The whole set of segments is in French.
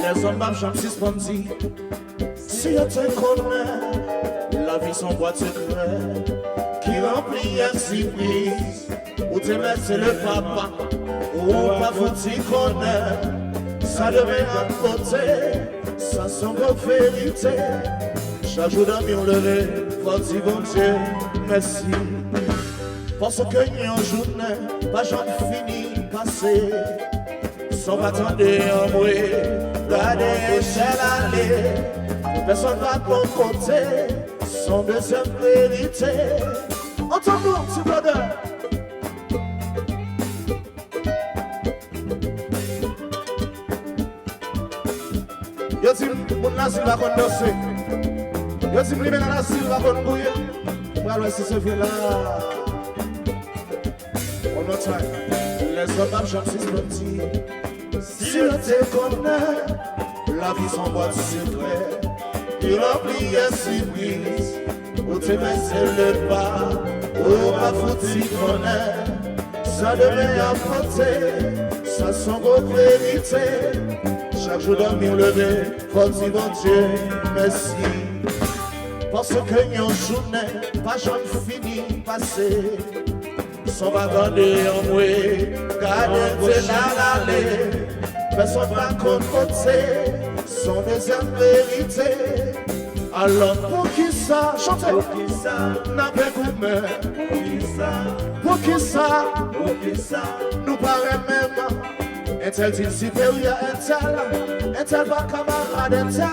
Les hommes m'ont jamais suspendu. Si on te connaît, la vie sans boîte secret qui remplit un surprise. Où te mets c'est le papa, ou pas faut-il connaître. Ça devait à côté, ça semble vérité. Chaque jour dans mon lever, faut dire bon Dieu, merci. Parce que une journée, pas jamais fini, passé. Sans attendre en moi, garder l'échelle aller. Personne va de mon côté, sans deuxième vérité. Entends-nous, petit brother. Yo dis, mon nazi va qu'on danser. Yo dis, mon nazi va qu'on bouiller. Voilà, c'est ce fait là. One more time. Les hommes marchent en suspendu. Si on te connaît, la vie sans boîte secret. Il remplit un surprise. Où te mets c'est le pas. Où ma foutu connaît. Ça devait apporter. Ça sent vos vérités. Chaque jour dans mon lever, faut dire bon Dieu, merci. Parce que yon journée, pas jamais fini, passé. Sans va garder en moi, garder de l'allée. Personne va côté, sans deuxième vérité. Alors pour qui ça, chantez, pour qui ça, n'a pas goûté, pour qui ça, nous paraît même. Un tel dit supérieur, un tel va camarade, un tel.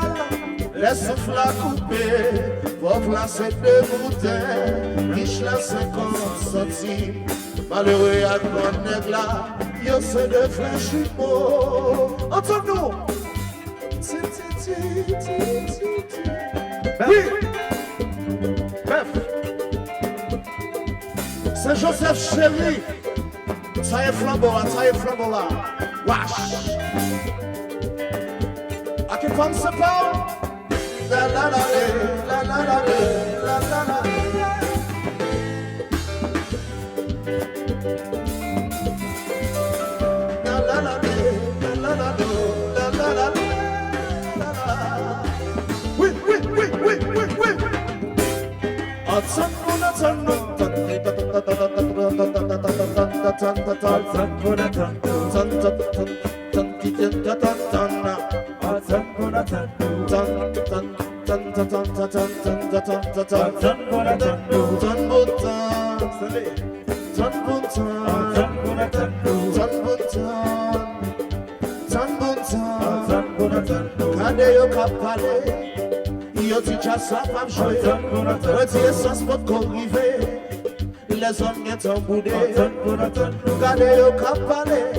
Laisse souffle à couper, pauvre là c'est deux boutins, riche là 50 centimes. Malheureux à grand nègre là, yo c'est deux frères jumeaux. Entends-nous. Oui. Bref. C'est Joseph Chéri. Ça y est flambeau là. Wash. À qui femme se parle? La la la la la la la la la la. La la la la la la la. Oui. Attends-nous. Yo ti cha sa fam joué, reti ESANS pot corrivé. Les hommes viennent en boudé, gardez yo cap parler.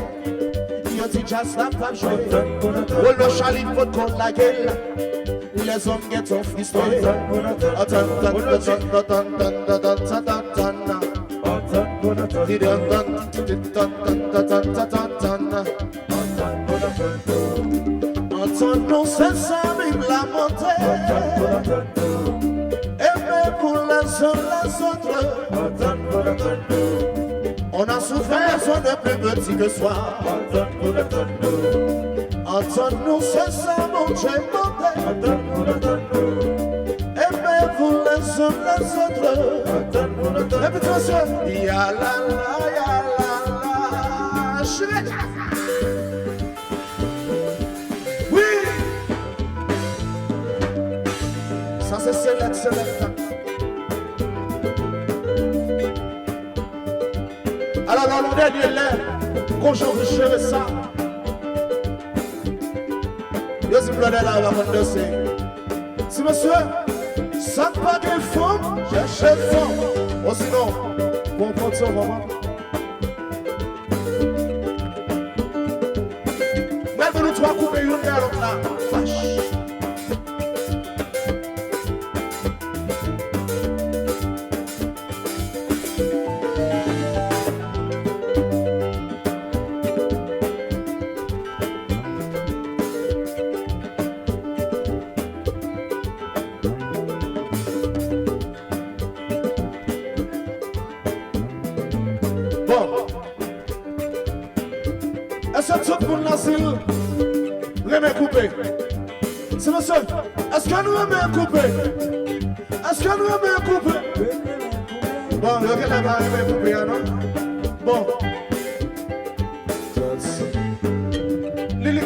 Yo ti cha sa fam joué, le chalit pot con la gueule. Les hommes viennent en fristé. Entendons c'est ça, vive la montée. Aimez pour les autres. On a souffert, on est plus petit que soi. Entendons c'est ça, mon Dieu, montée. Aimez pour les autres. Et puis attention, ya la la, ça c'est select. Alors dans le dernier l'air, quand je gérer ça, je suis blindé là, on va me danser. Si monsieur, ça ne pas de femme, j'ai femme. Oh sinon, bon prendre ça, maman. Même nous trois couper une à l'autre là, fâche. Est-ce que tout le monde Premye coupé. C'est monsieur. Est-ce que nous aimons un coupé? Est-ce que nous aimons un coupé? Bon, le gars n'a pas aimé un coupé, non? Bon. Lily.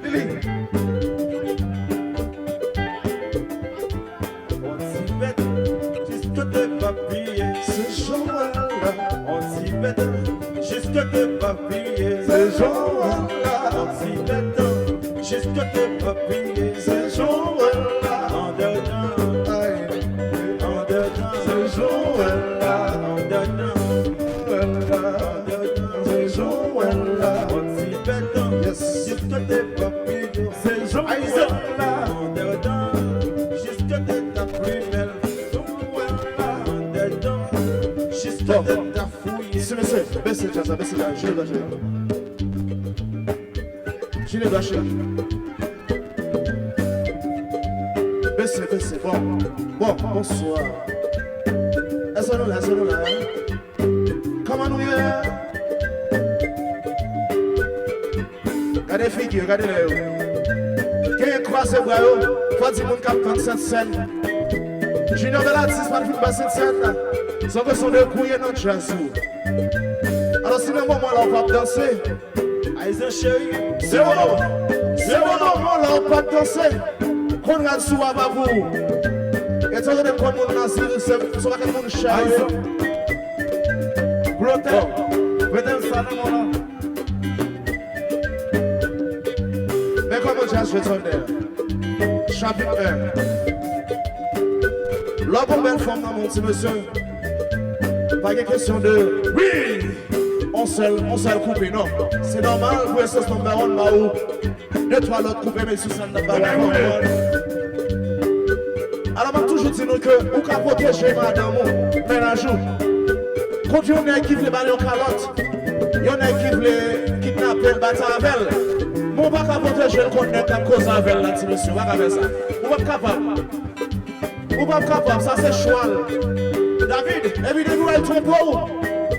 Lily. On s'y met jusque des papiers. Ce jour-là. On s'y met jusque des papiers. Ce jour-là. On s'y met jusque des papiers. Ce jour-là. En dedans, Aïe. en dedans, Ce jour-là. en dedans, Ce jour-là. on s'y met Yes. jusque des papiers. Ce jour-là. En dedans, jusque de ta plus belle. En dedans, jusque de ta fouille. Si monsieur, baissez ça, baissez ça, je le dois chérir. Je le dois chérir. Baissez, baissez, bon, bonsoir. Est-ce que nous là, est-ce que nous là? Comment nous y est? Regardez figure, regardez les qui est croisé bras, faut dire mon cap dans cette scène. Junior de l'artiste, pas de film passer de scène là. Sans que son deux couilles dans le jazz. Alors si le moment là on va danser, Aïe, chérie, c'est bon moment là on va danser. Qu'on regarde sous à vous. Et tu regardes comme on a c'est sur laquelle on charge. Blotel, mesdames, salam, Mais comment jazz je t'en chapitre 1. L'homme belle forme dans mon petit monsieur. Pas de question de oui, on seul coupé, non. C'est normal pour essayer de tomber en bas ou deux, trois l'autre coupé, mais si ça n'a pas alors, je toujours dit que vous pouvez protéger madame, mais un jour, quand il y en a qui veulent baler aux calottes, il y en a qui veulent kidnapper le bâtard avec elle. Mon pas qu'à protéger le connaître comme cause avec elle, là, petit monsieur, vous pas faire ça. Vous pas capable. Vous pas capable, ça c'est choix. David, évidemment, elle trompe pas.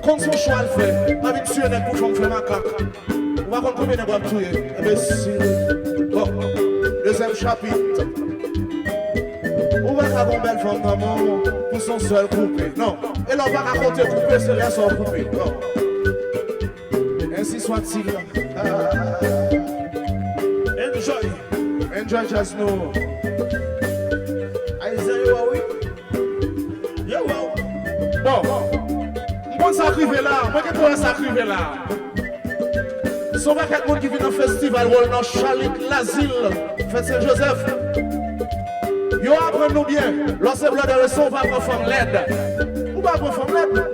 Quand son choix le fait, David, tu es pour faire ma caque. On va comprendre combien de bois tuer. Eh bien, si. Bon, deuxième chapitre. On va avoir une belle femme maman pour son seul coupé. Non. Et là, on va raconter coupé, c'est rien sans coupé. Non. Ainsi soit-il. enjoy. Enjoy just know. Aïe, oui. Yo, wow. Bon. On s'arrive là. Moi, qu'est-ce qu'on s'arrive là? Si on va quelqu'un qui vient dans le festival, ou dans Chalit, l'asile, Fête Saint-Joseph. Yo, apprenez-nous bien. Lorsque vous avez on va prendre forme LED. Ou pas prendre forme LED?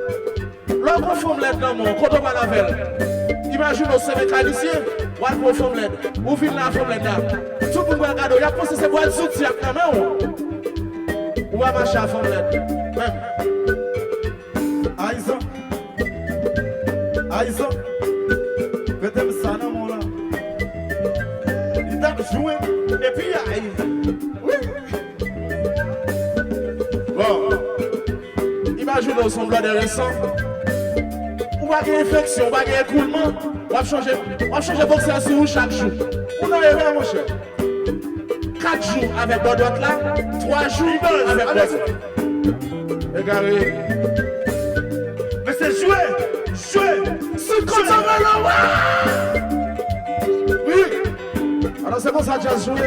L'on prend forme LED dans mon, quand on va la veille. Imagine au CV mécanicien, ou à prendre forme LED. Ou vient la forme LED là. Tout le monde va regarder, il y a pensé c'est boire le soutien quand même. Ou va marcher à forme LED. Aïe, Aïe, mesdames, salam, là. Il t'a joué, et puis aïe. Oui. Bon, imagine au son blood récent. On va gagner infection, on va gagner écoulement. On va changer boxer sur vous chaque jour. On a rêvé, mon cher. 4 jours avec Bodot là, 3 jours avec Bodot. Regardez. Mais c'est joué. C'est comme ça, là, oui. Alors c'est pour ça que j'ai joué.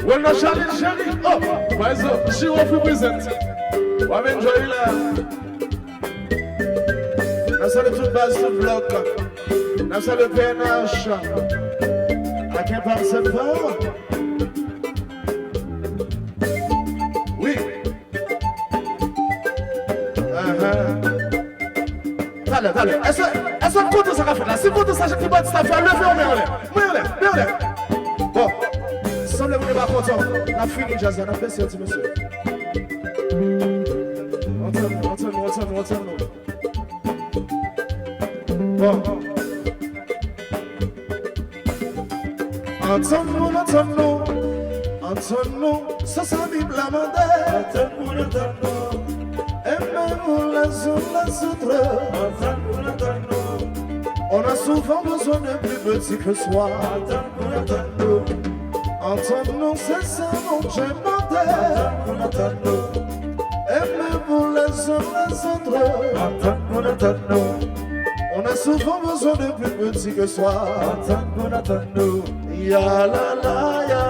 Well, no, Charlie. Oh, why so? She will represent. On va enjoy là. Nous sommes toute base de bloc. Nous sommes le PNH. À qui pense pas? Oui. Allez. Est-ce que compte ça qu'a fait là? Si compte ça, j'ai qui bat ça fait lever au merde. Bon. Semblez-vous pas content. La fini jazz, on a fait ça, monsieur. Entends-nous. Bon. Entends-nous. Ça, ça vibre la mandale. Entends-nous. Aimez-vous la zone, la soutre. Entends-nous. On a souvent besoin de plus petit que soi. Entendre-nous, c'est ça mon Dieu demandait. Aimez-vous les uns les autres. On a souvent besoin de plus petit que soi. Ya la la ya